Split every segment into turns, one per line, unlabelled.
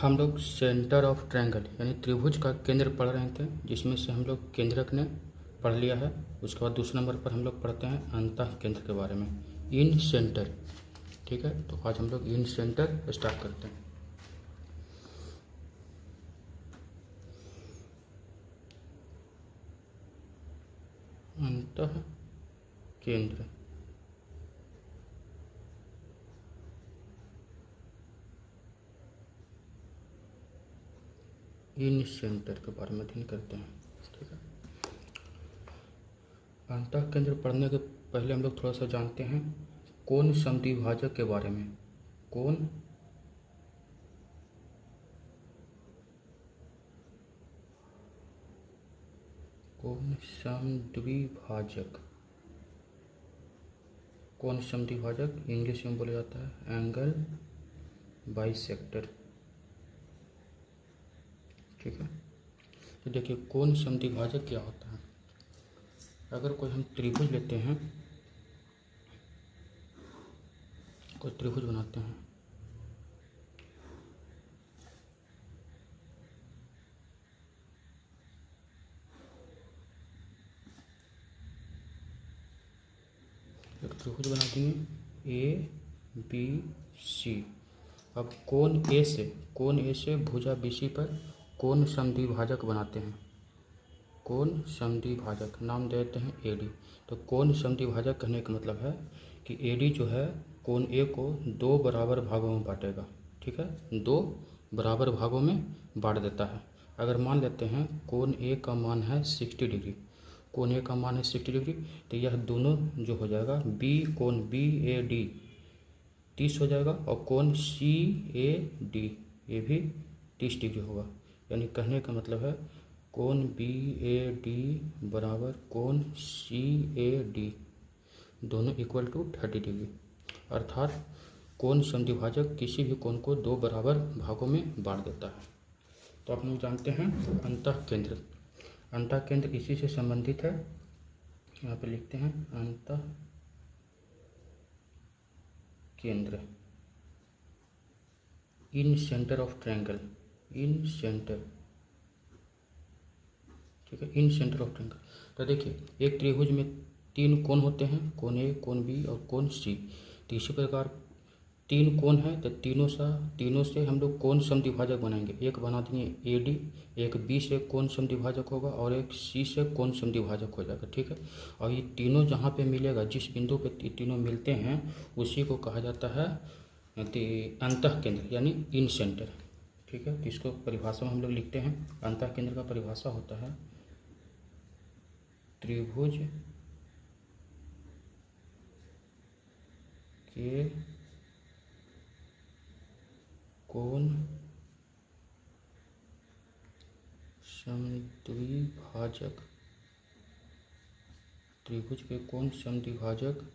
हम लोग centre of triangle यानी त्रिभुज का केंद्र पढ़ रहे थे, जिसमें से हम लोग केंद्रक ने पढ़ लिया है। उसके बाद दूसरे नंबर पर हम लोग पढ़ते हैं अंतः केंद्र के बारे में, इन सेंटर। ठीक है, तो आज हम लोग इन सेंटर स्टार्ट करते हैं। अंतः केंद्र, इन सेंटर के बारे में अध्ययन करते हैं। ठीक है, अंतः केंद्र पढ़ने के पहले हम लोग थोड़ा सा जानते हैं कोण समद्विभाजक के बारे में। कोण समद्विभाजक, कोण समद्विभाजक इंग्लिश में बोला जाता है एंगल बाइसेक्टर। ठीक है, तो देखिए कोण समद्विभाजक क्या होता है। अगर कोई हम त्रिभुज लेते हैं, कोई त्रिभुज बनाते हैं, एक त्रिभुज बना देंगे ए बी सी। अब कोण ए से भुजा BC पर कोण समद्विभाजक बनाते हैं। कोण समद्विभाजक नाम देते हैं AD। तो कोण समद्विभाजक कहने का मतलब है कि AD जो है कोण A को दो बराबर भागों में बांटेगा। ठीक है, दो बराबर भागों में बांट देता है। अगर मान लेते हैं कोण A का मान है 60 डिग्री, कोण A का मान है 60 डिग्री, तो यह दोनों जो हो जाएगा कोण BAD 30 हो जाएगा, और कोण CAD ये भी 30 डिग्री होगा। यानी कहने का मतलब है कोण BAD बराबर कोण CAD दोनों इक्वल टू 30 डिग्री। अर्थात कोण समद्विभाजक किसी भी कोण को दो बराबर भागों में बांट देता है। तो आप लोग जानते हैं अंतः केंद्र। अंतः केंद्र इसी से संबंधित है। यहाँ पे लिखते हैं अंतः केंद्र, incentre of triangle, incentre. ठीक है, इन सेंटर ऑफ ट्रायंगल। तो देखिए एक त्रिभुज में तीन कोण होते हैं, कोण A, कोण B और कोण C। तो इसी प्रकार तीन कोण है, तो तीनों से हम लोग कोण समद्विभाजक बनाएंगे। एक बना देंगे AD, एक B से कोण समद्विभाजक होगा और एक C से कोण समद्विभाजक हो जाएगा। ठीक है, और ये तीनों जहाँ पे मिलेगा, जिस बिंदु पे तीनों मिलते हैं, उसी को कहा जाता है अंतः केंद्र यानी इन सेंटर। ठीक है, तो इसको परिभाषा में हम लोग लिखते हैं। अंतः केंद्र का परिभाषा होता है त्रिभुज के कोण समद्विभाजक, त्रिभुज के कोण समद्विभाजक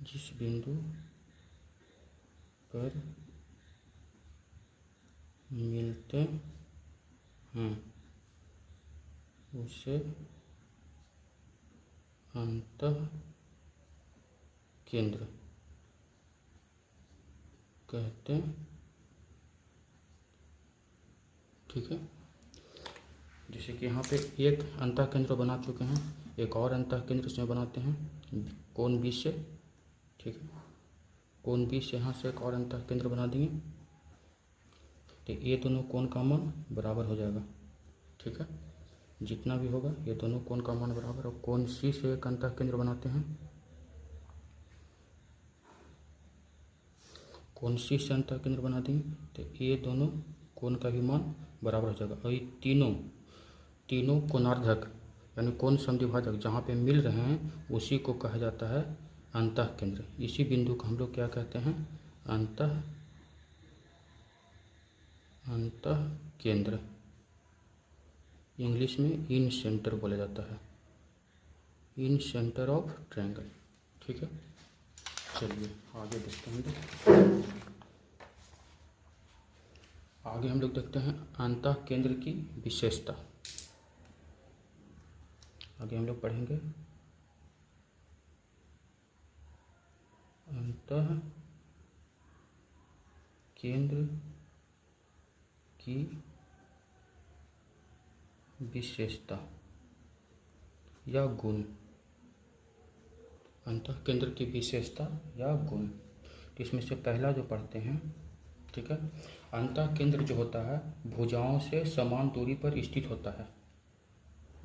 जिस बिंदु पर मिलते हैं उसे अंतः केंद्र कहते हैं। ठीक है, जैसे कि यहाँ पे एक अंतः केंद्र बना चुके हैं, एक और अंतः केंद्र इसमें बनाते हैं कोण B से। ठीक है, कोण B से यहाँ से एक और अंतः केंद्र बना देंगे, तो ये दोनों कोण का मान बराबर हो जाएगा। ठीक है, जितना भी होगा ये दोनों कोण का मान बराबर। और कोण C से एक अंतः केंद्र बनाते हैं, कोण C से अंतः केंद्र बना देंगे, तो ये दोनों कोण का भी मान बराबर हो जाएगा। और ये तीनों कोणार्धक यानी कोण समद्विभाजक जहाँ पे मिल रहे हैं, उसी को कहा जाता है अंतः केंद्र। इसी बिंदु को हम लोग क्या कहते हैं, अंतः केंद्र। इंग्लिश में इन सेंटर बोला जाता है, इन सेंटर ऑफ ट्रायंगल। ठीक है, चलिए आगे देखते हैं। आगे हम लोग देखते हैं अंतः केंद्र की विशेषता। आगे हम लोग पढ़ेंगे अंतः केंद्र की विशेषता या गुण, अंतः केंद्र की विशेषता या गुण। तो इसमें से पहला जो पढ़ते हैं, ठीक है, अंतः केंद्र जो होता है भुजाओं से समान दूरी पर स्थित होता है।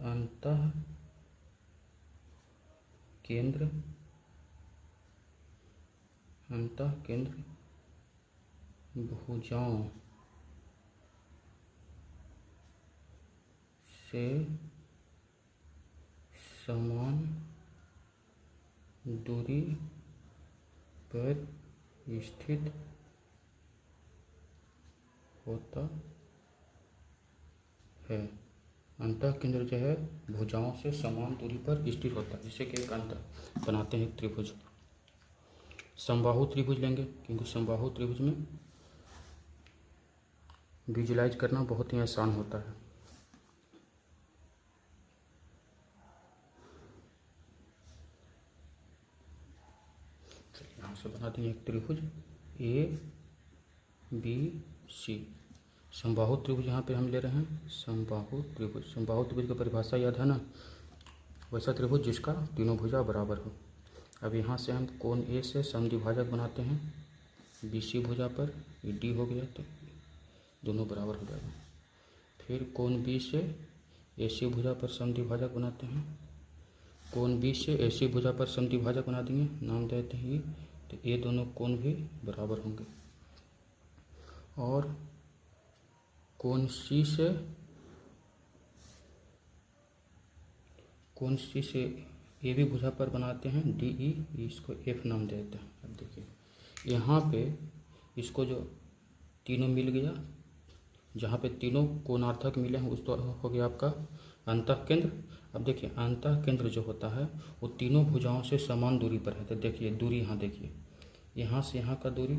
अंतः केंद्र भुजाओं से समान दूरी पर स्थित होता है। अंतः केंद्र जो है भुजाओं से समान दूरी पर स्थित होता है, जिससे कि एक अंतर बनाते हैं त्रिभुज। समबाहु त्रिभुज लेंगे, क्योंकि समबाहु त्रिभुज में विजुलाइज करना बहुत ही आसान होता है। यहाँ से बना देंगे एक त्रिभुज ABC। समबाहु त्रिभुज यहाँ पे हम ले रहे हैं, समबाहु त्रिभुज। समबाहु त्रिभुज की परिभाषा याद है ना, वैसा त्रिभुज जिसका तीनों भुजा बराबर हो। अब यहाँ से हम कोण ए से समद्विभाजक बनाते हैं BC भुजा पर, ये D हो गया तो दोनों बराबर हो जाएगा। फिर कोण B से AC भुजा पर समद्विभाजक बनाते हैं, कोण B से AC भुजा पर समद्विभाजक बना देंगे, नाम देते हैं, तो ये दोनों कोण भी बराबर होंगे। और कोण C से AB भुजा पर बनाते हैं DE, इसको F नाम देते हैं। अब देखिए यहाँ पे इसको जो तीनों मिल गया, जहाँ पे तीनों कोणार्थक मिले हैं उस तो हो गया आपका अंतः केंद्र। अब देखिए अंतः केंद्र जो होता है वो तीनों भुजाओं से समान दूरी पर है। तो देखिए दूरी यहाँ देखिए, यहाँ से यहाँ का दूरी,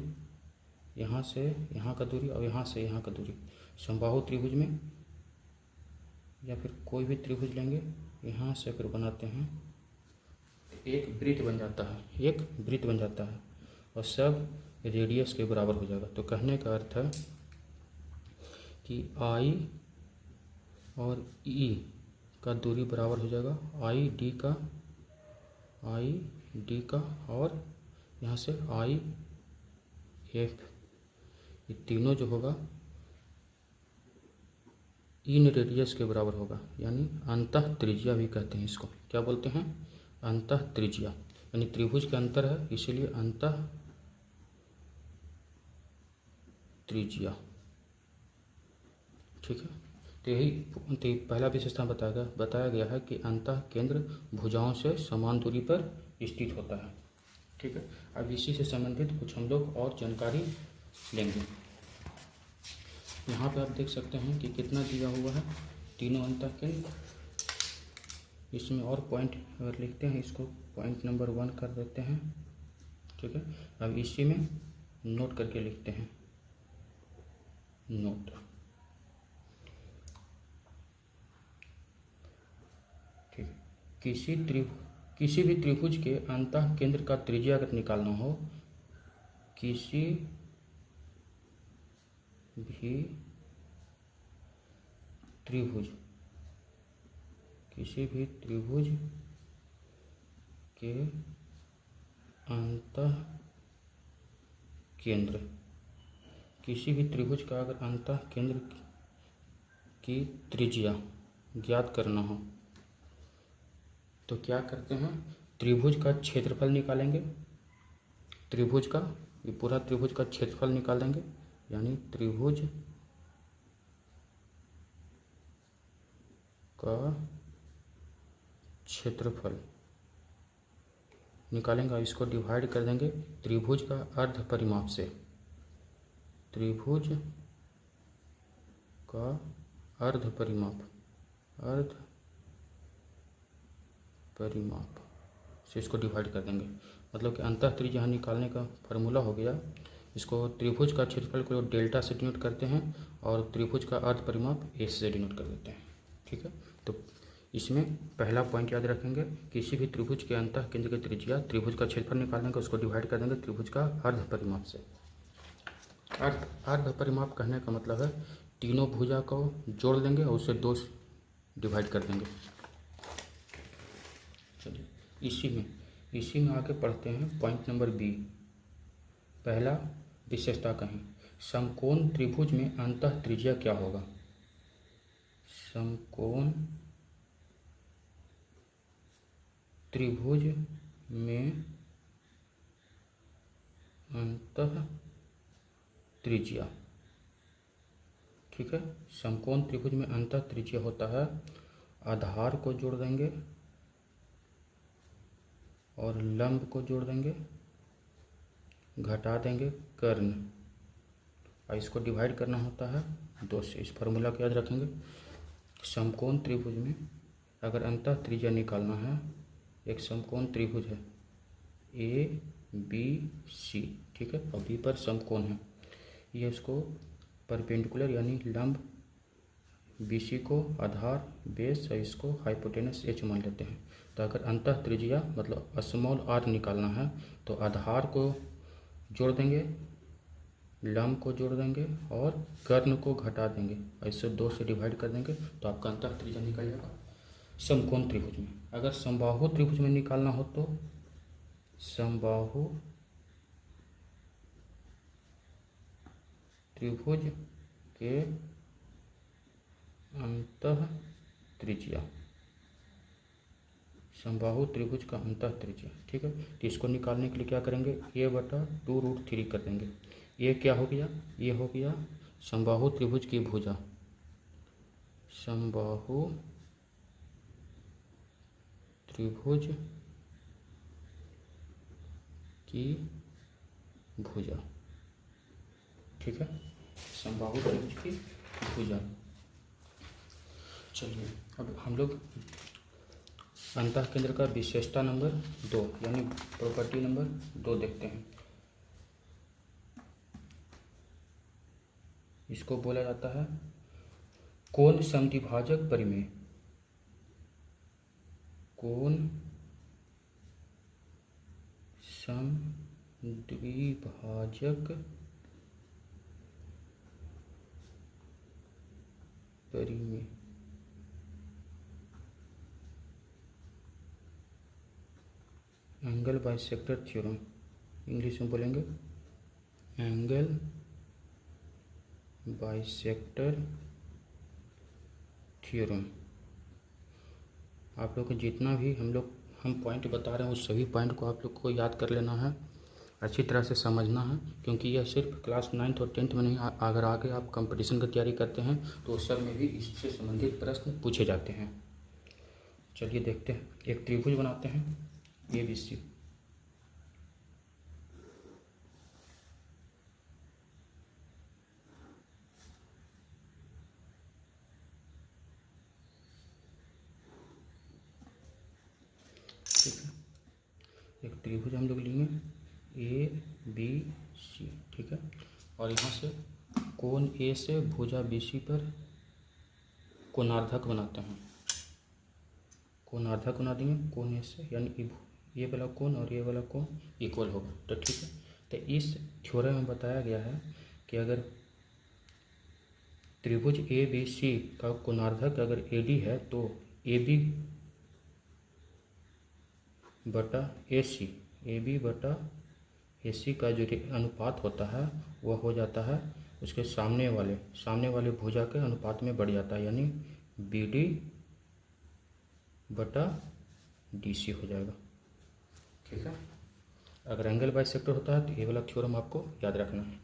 यहाँ से यहाँ का दूरी और यहाँ से यहाँ का दूरी। समबाहु त्रिभुज में या फिर कोई भी त्रिभुज लेंगे, यहाँ से फिर बनाते हैं एक वृत्त बन जाता है, एक वृत्त बन जाता है और सब रेडियस के बराबर हो जाएगा। तो कहने का अर्थ है कि I और E का दूरी बराबर हो जाएगा ID का और यहाँ से IF, ये तीनों जो होगा इन रेडियस के बराबर होगा, यानी अंतः त्रिज्या भी कहते हैं इसको। क्या बोलते हैं? अंतः त्रिज्या, यानी त्रिभुज का अंतर है इसीलिए अंतः त्रिज्या। ठीक है, तो यही पहला विशेषता बताया गया है कि अंतः केंद्र भुजाओं से समान दूरी पर स्थित होता है। ठीक है, अब इसी से संबंधित कुछ हम लोग और जानकारी लेंगे। यहाँ पे आप देख सकते हैं कि कितना दिया हुआ है, तीनों अंतः केंद्र। इसमें और पॉइंट अगर लिखते हैं, इसको पॉइंट नंबर 1 कर देते हैं। ठीक है, अब इसी में नोट करके लिखते हैं, नोट। ठीक, किसी भी त्रिभुज के अंतः केंद्र का त्रिज्या अगर निकालना हो, किसी भी त्रिभुज के अंतः केंद्र, किसी भी त्रिभुज का अगर अंतः केंद्र की त्रिज्या ज्ञात करना हो तो क्या करते हैं? त्रिभुज का क्षेत्रफल निकालेंगे, त्रिभुज का ये पूरा त्रिभुज का क्षेत्रफल निकाल देंगे, यानी त्रिभुज का क्षेत्रफल निकालेंगे और इसको डिवाइड कर देंगे त्रिभुज का अर्ध परिमाप से। त्रिभुज का अर्ध परिमाप से इसको डिवाइड कर देंगे। मतलब कि अंतः त्रिज्या निकालने का फार्मूला हो गया, इसको त्रिभुज का क्षेत्रफल को डेल्टा से डिनोट करते हैं और त्रिभुज का अर्ध परिमाप एस से डिनोट कर देते हैं। ठीक है, तो इसमें पहला पॉइंट याद रखेंगे, किसी भी त्रिभुज के अंतः केंद्र की त्रिज्या, त्रिभुज का क्षेत्रफल निकाल देंगे, उसको डिवाइड कर देंगे त्रिभुज का अर्ध परिमाप से। अर्ध परिमाप कहने का मतलब है तीनों भुजा को जोड़ देंगे और उसे 2 से डिवाइड कर देंगे। चलिए इसी में आगे पढ़ते हैं पॉइंट नंबर बी। पहला विशेषता कहें, समकोण त्रिभुज में अंतः त्रिज्या क्या होगा। समकोण त्रिभुज में अंतः त्रिज्या, ठीक है। समकोण त्रिभुज में अंतः त्रिज्या होता है, आधार को जोड़ देंगे और लंब को जोड़ देंगे, घटा देंगे कर्ण, और इसको डिवाइड करना होता है 2 से। इस फार्मूला को याद रखेंगे। समकोण त्रिभुज में अगर अंतः त्रिज्या निकालना है, एक समकोण त्रिभुज है ए बी सी, ठीक है, और बी पर समकोण है, ये इसको परपेंडिकुलर यानी लंब बी सी को आधार बेस और इसको हाइपोटेनस एच मान लेते हैं। तो अगर अंतः त्रिज्या मतलब स्मॉल आर निकालना है तो आधार को जोड़ देंगे, लंब को जोड़ देंगे और कर्ण को घटा देंगे और इससे 2 से डिवाइड कर देंगे, तो आपका अंतः त्रिज्या निकल जाएगा समकोण त्रिभुज में। अगर समबाहु त्रिभुज में निकालना हो तो समबाहु त्रिभुज के अंतः त्रिज्या, समबाहु त्रिभुज का अंतः त्रिज्या, ठीक है। तो इसको निकालने के लिए क्या करेंगे, a/2√3 कर देंगे। ये क्या हो गया, ये हो गया समबाहु त्रिभुज की भुजा, समबाहु त्रिभुज की भुजा, ठीक है, समबाहु त्रिभुज की भुजा। चलिए अब हम लोग अंतः केंद्र का विशेषता नंबर 2 यानी प्रॉपर्टी नंबर 2 देखते हैं। इसको बोला जाता है कोण समद्विभाजक परिमेय। कोण समद्विभाजक परिमेय, एंगल बाइसेक्टर थ्योरम, इंग्लिश में बोलेंगे एंगल बाइसेक्टर थ्योरम। आप लोग को जितना भी हम पॉइंट बता रहे हैं उस सभी पॉइंट को आप लोग को याद कर लेना है, अच्छी तरह से समझना है, क्योंकि यह सिर्फ क्लास 9th और 10th में नहीं, अगर आगे आप कंपटीशन की तैयारी करते हैं तो उस सब में भी इससे संबंधित प्रश्न पूछे जाते हैं। चलिए देखते हैं, एक त्रिभुज बनाते हैं ए बी सी। ठीक है, एक त्रिभुज हम लोग लेंगे ए बी सी, ठीक है, और यहाँ से कोण ए से भुजा बी सी पर कोणार्धक बनाते हैं। कोणार्धक बना देंगे कोण ए से, यानी ये वाला कोण और ये वाला कोण इक्वल होगा, तो ठीक है। तो इस थ्योरम में बताया गया है कि अगर त्रिभुज ए बी सी का कोणार्धक अगर ए डी है तो ए बी बटा ए सी का जो अनुपात होता है वह हो जाता है उसके सामने वाले भुजा के अनुपात में बढ़ जाता है, यानी बी डी बटा डी सी हो जाएगा, ठीक है। अगर एंगल बाइसेक्टर होता है तो ये वाला थ्योरम आपको याद रखना है।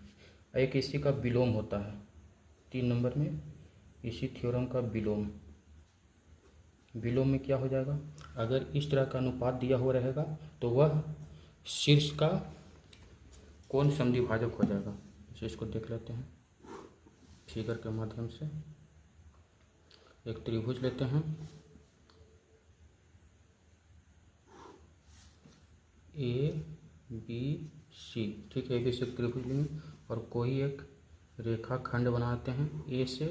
एक इसी का विलोम होता है 3 नंबर में, इसी थ्योरम का विलोम में क्या हो जाएगा, अगर इस तरह का अनुपात दिया हुआ रहेगा तो वह शीर्ष का कोण समद्विभाजक हो जाएगा। तो इसको देख लेते हैं फिगर के माध्यम से। एक त्रिभुज लेते हैं ए बी सी, ठीक है, ए बी सी त्रिभुज लेंगे और कोई एक रेखा खंड बनाते हैं ए से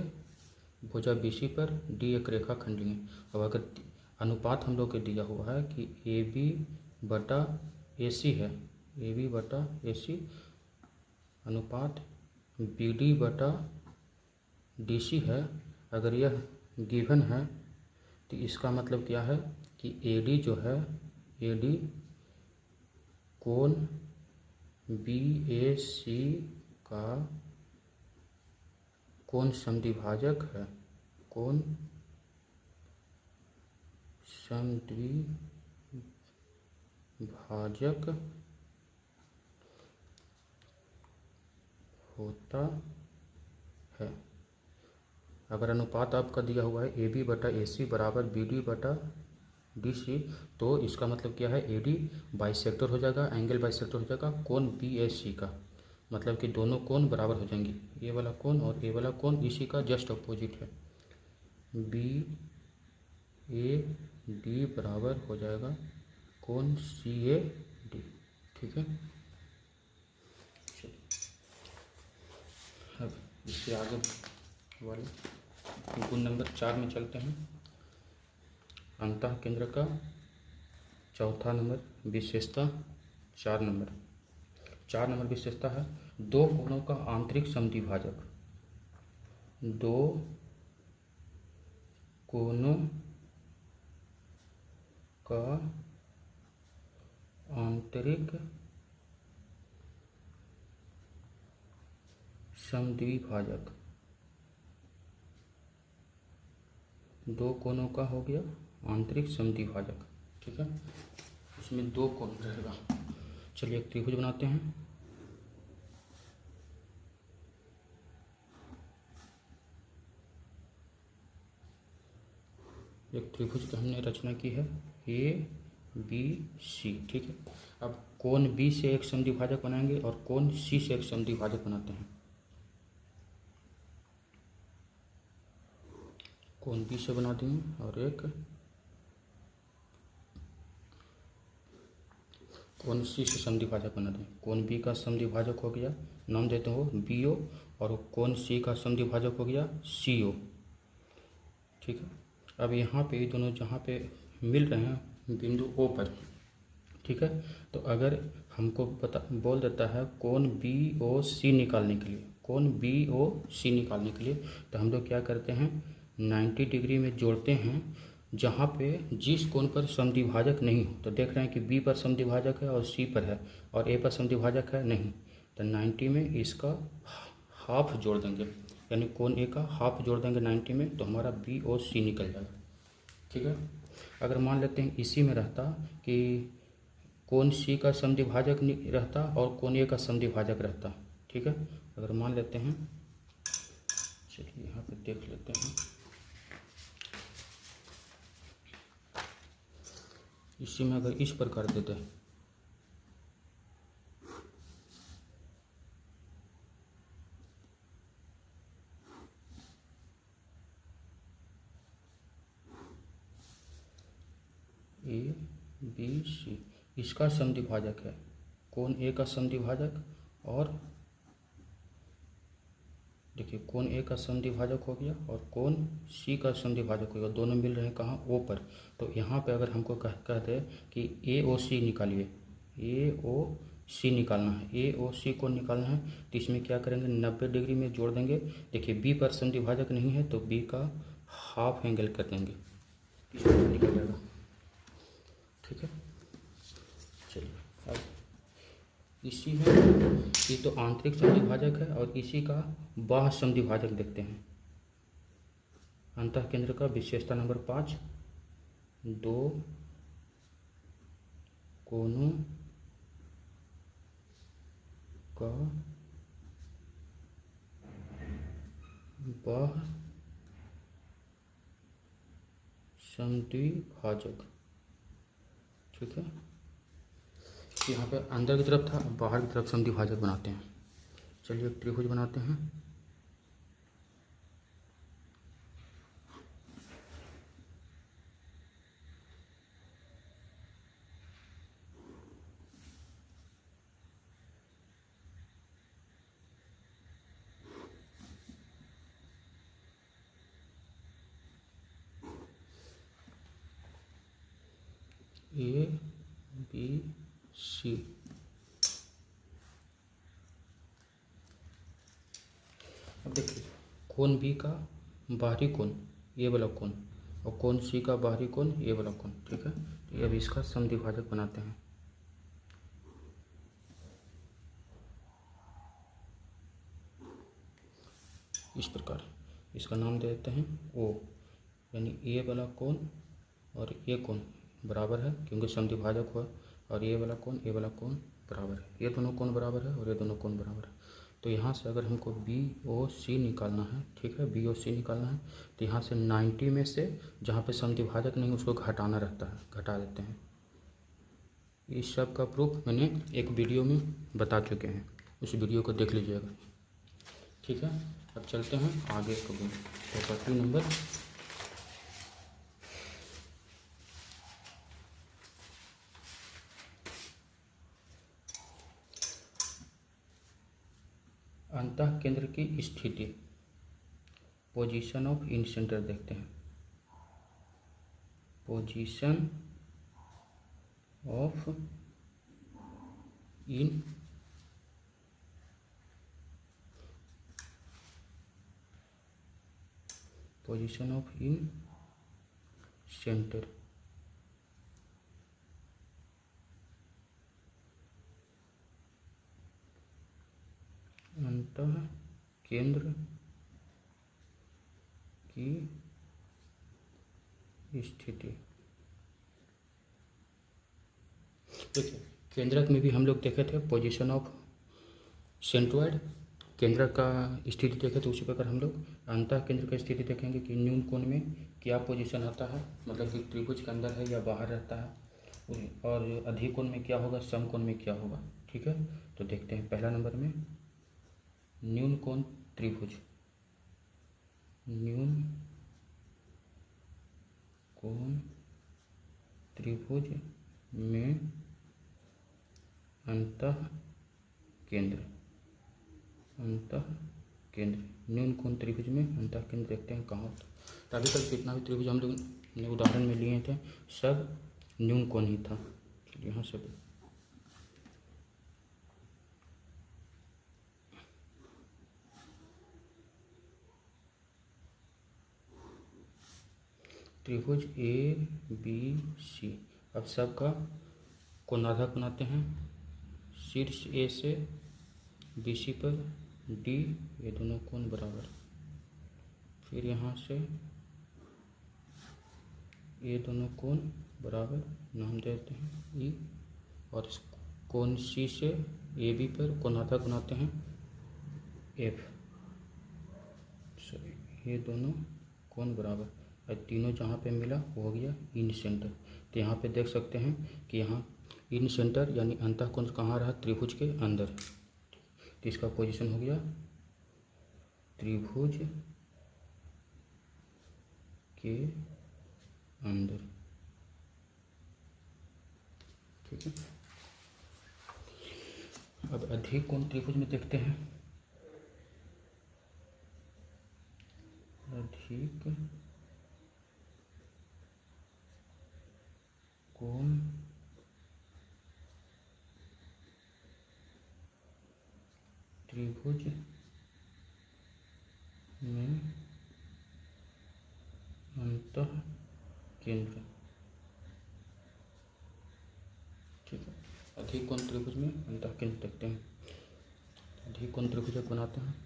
भुजा BC पर D एक रेखाखंड लिए। अब अगर अनुपात हम लोग के दिया हुआ है कि AB बटा AC है, AB बटा AC अनुपात BD बटा DC है, अगर यह गिवन है तो इसका मतलब क्या है कि AD जो है, AD कोण BAC का कोण समद्विभाजक है, कोण समद्विभाजक होता है। अगर अनुपात आपका दिया हुआ है AB बटा AC बराबर BD बटा DC, तो इसका मतलब क्या है, AD बाइसेक्टर हो जाएगा, एंगल बाइसेक्टर हो जाएगा कोण BAC का, मतलब कि दोनों कोण बराबर हो जाएंगे। ये वाला कोण और ये वाला कोण इसी का जस्ट अपोजिट है। BAD बराबर हो जाएगा कोण CAD। ठीक है, अब इससे आगे वाले गुण नंबर 4 में चलते हैं। अंतः केंद्र का चौथा नंबर विशेषता 4 नंबर विशेषता है दो कोणों का आंतरिक समद्विभाजक। दो कोणों का आंतरिक समद्विभाजक, दो कोणों का हो गया आंतरिक समद्विभाजक। ठीक है, इसमें दो कोण रहेगा। चलिए एक त्रिभुज बनाते हैं। एक त्रिभुज की हमने रचना की है ABC। ठीक है, अब कोण B से एक समद्विभाजक बनाएंगे और कोण C से एक समद्विभाजक बनाते हैं। कोण B से बना देंगे और एक कोण C से समद्विभाजक बना दें। कोण B का समद्विभाजक हो गया, नाम देते हो BO, और कोण C का समद्विभाजक हो गया CO। ठीक है, अब यहाँ पे दोनों जहाँ पे मिल रहे हैं बिंदु O पर, ठीक है, तो अगर हमको बोल देता है कोण BOC निकालने के लिए, कोण BOC निकालने के लिए, तो हम लोग क्या करते हैं, 90 डिग्री में जोड़ते हैं जहाँ पे जिस कोण पर समद्विभाजक नहीं हो। तो देख रहे हैं कि B पर समद्विभाजक है और C पर है और A पर समद्विभाजक है नहीं, तो 90 में इसका हाफ जोड़ देंगे, यानी कोण A का हाफ जोड़ देंगे 90 में, तो हमारा BOC निकल जाएगा। ठीक है, अगर मान लेते हैं इसी में रहता कि कोण C का समद्विभाजक रहता और कोण A का समद्विभाजक रहता। ठीक है, अगर मान लेते हैं, चलिए यहाँ पे देख लेते हैं, इसी में अगर इस प्रकार देते हैं, ABC इसका समद्विभाजक है, कोण A का समद्विभाजक, और देखिए कोण A का समद्विभाजक हो गया और कोण C का समद्विभाजक हो गया, दोनों मिल रहे हैं कहाँ, O पर। तो यहाँ पे अगर हमको कह दे कि AOC निकालिए, AOC निकालना है, AOC को निकालना है, तो इसमें क्या करेंगे, 90 डिग्री में जोड़ देंगे। देखिए B पर समद्विभाजक नहीं है तो B का हाफ एंगल कर देंगे, निकल जाएगा। ठीक है, चलिए अब इसी में ये तो आंतरिक समद्विभाजक है और इसी का बाह्य समद्विभाजक देखते हैं। अंतः केंद्र का विशेषता नंबर 5, दो कोणों का बाह्य समद्विभाजक। ठीक है, यहाँ पे अंदर की तरफ था, बाहर की तरफ समद्विभाजक बनाते हैं। चलिए एक त्रिभुज बनाते हैं। A B C. अब देखिए कोण बी का बाहरी कोण ए वाला कोण और कोण सी का बाहरी कोण ए वाला कोण, ठीक है। तो अब इसका समद्विभाजक बनाते हैं। इस प्रकार इसका नाम दे देते हैं ओ, यानी ए वाला कोण और ये कोण बराबर है क्योंकि समद्विभाजक हुआ, और ये वाला कोण बराबर है, ये दोनों कोण बराबर है और ये दोनों कोण बराबर है। तो यहाँ से अगर हमको बी ओ सी निकालना है, ठीक है, बी ओ सी निकालना है, तो यहाँ से 90 में से जहाँ पे समद्विभाजक नहीं उसको घटाना रहता है, घटा देते हैं। इस सब का प्रूफ मैंने एक वीडियो में बता चुके हैं, उस वीडियो को देख लीजिएगा, ठीक है। अब चलते हैं आगे को। प्रॉपर्टी नंबर अंतः केंद्र की स्थिति, पोजीशन ऑफ इन सेंटर देखते हैं। Position of in position of in centre, अंतः केंद्र की स्थिति। देखिए केंद्रक में भी हम लोग देखे थे पोजीशन ऑफ सेंट्रॉइड, केंद्र का स्थिति देखे तो उसी प्रकार हम लोग अंतः केंद्र का स्थिति देखेंगे कि न्यून कोण में क्या पोजीशन आता है, मतलब कि त्रिभुज के अंदर है या बाहर रहता है, और अधिक कोण में क्या होगा, सम कोण में क्या होगा, ठीक है। तो देखते हैं पहला नंबर में न्यून कोण त्रिभुज, न्यून कोण त्रिभुज में अंतः केंद्र, न्यून कोण त्रिभुज में अंतः केंद्र देखते हैं कहाँ होता है। तो अभी तक जितना भी त्रिभुज हम लोग ने उदाहरण में लिए थे सब न्यून कोण ही था। यहाँ से त्रिभुज ए बी सी, अब सबका कोणार्धक बनाते हैं। शीर्ष ए से बी सी पर डी, ये दोनों कोण बराबर, फिर यहाँ से ये दोनों कोण बराबर नाम देते हैं ई, और इस कोण सी से ए बी पर कोणार्धक बनाते हैं एफ, ये दोनों कोण बराबर, और तीनों जहाँ पे मिला वो हो गया इन सेंटर। तो यहाँ पे देख सकते हैं कि यहाँ इन सेंटर यानी अंतः कोण कहाँ रहा, त्रिभुज के अंदर, तो इसका पोजीशन हो गया त्रिभुज के अंदर, ठीक है। अब अधिक कोण त्रिभुज में देखते हैं। अधिक कोण त्रिभुज में अंतः केंद्र, ठीक है। अधिक कोण त्रिभुज में अंतः केंद्र देखते हैं। अधिक कोण त्रिभुज बनाते हैं।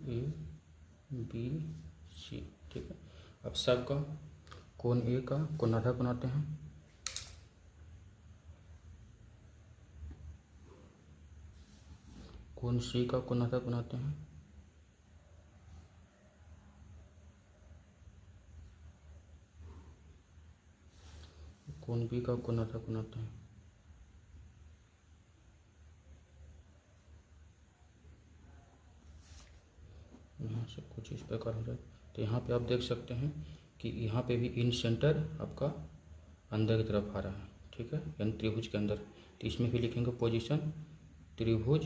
ए बी सी, ठीक है। अब सबका कोण ए का कोणार्धक बनाते हैं। कोण सी का कोणार्धक बनाते हैं। कोण बी का कोणार्धक बनाते हैं। यहाँ से कुछ इस प्रकार हो जाए। तो यहाँ पे आप देख सकते हैं कि यहाँ पे भी इन सेंटर आपका अंदर की तरफ आ रहा है, ठीक है, यानी त्रिभुज के अंदर। तो इसमें भी लिखेंगे पोजीशन त्रिभुज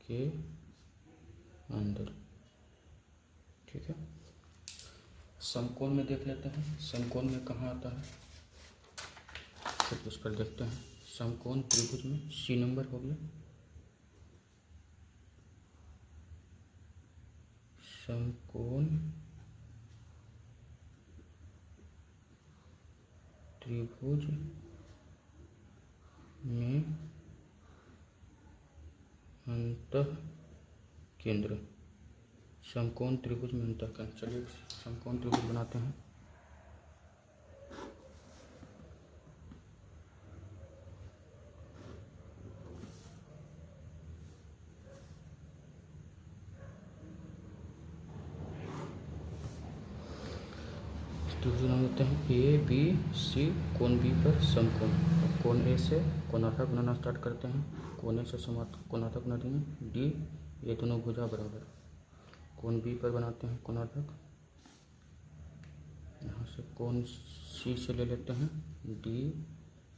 के अंदर, ठीक है। समकोण में देख लेते हैं, समकोण में कहाँ आता है, तो उस पर देखते हैं। समकोण त्रिभुज में सी नंबर हो गया, समकोण त्रिभुज में अंतः केंद्र, समकोण त्रिभुज में अंतः केंद्र। चलिए समकोण त्रिभुज बनाते हैं। त्रिभुज नाम देते हैं ए बी सी, कोण बी पर समकोण। अब कोण ए से कोणार्धक बनाना स्टार्ट करते हैं। कोण ए से कोणार्धक बना देंगे डी, ये दोनों भुजा बराबर। कोण बी पर बनाते हैं कोणार्धक, यहाँ से कोण सी से ले लेते हैं डी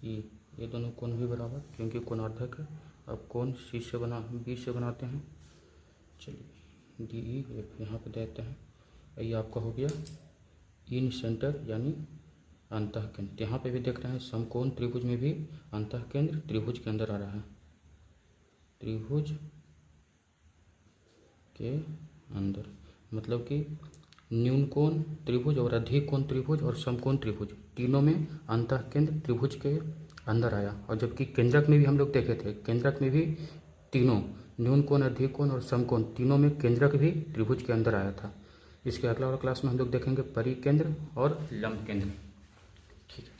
ई, ये दोनों कोण भी बराबर क्योंकि कोणार्धक है। अब कोण सी से बी से बनाते हैं, चलिए डी ई एफ यहाँ पे देते हैं। ये आपका हो गया इन सेंटर यानी अंतः केंद्र। यहाँ पे भी देख रहे हैं समकोण त्रिभुज में भी अंतः केंद्र त्रिभुज के अंदर आ रहा है, त्रिभुज के अंदर, मतलब कि न्यून कोण त्रिभुज और अधिक कोण त्रिभुज और समकोण त्रिभुज तीनों में अंतः केंद्र त्रिभुज के अंदर आया। और जबकि केंद्रक में भी हम लोग देखे थे, केंद्रक में भी तीनों न्यून कोण अधिक कोण और समकोण तीनों में केंद्रक भी त्रिभुज के अंदर आया था। इसके अगला वाला क्लास में हम लोग देखेंगे परिकेंद्र और लंब केंद्र, ठीक है।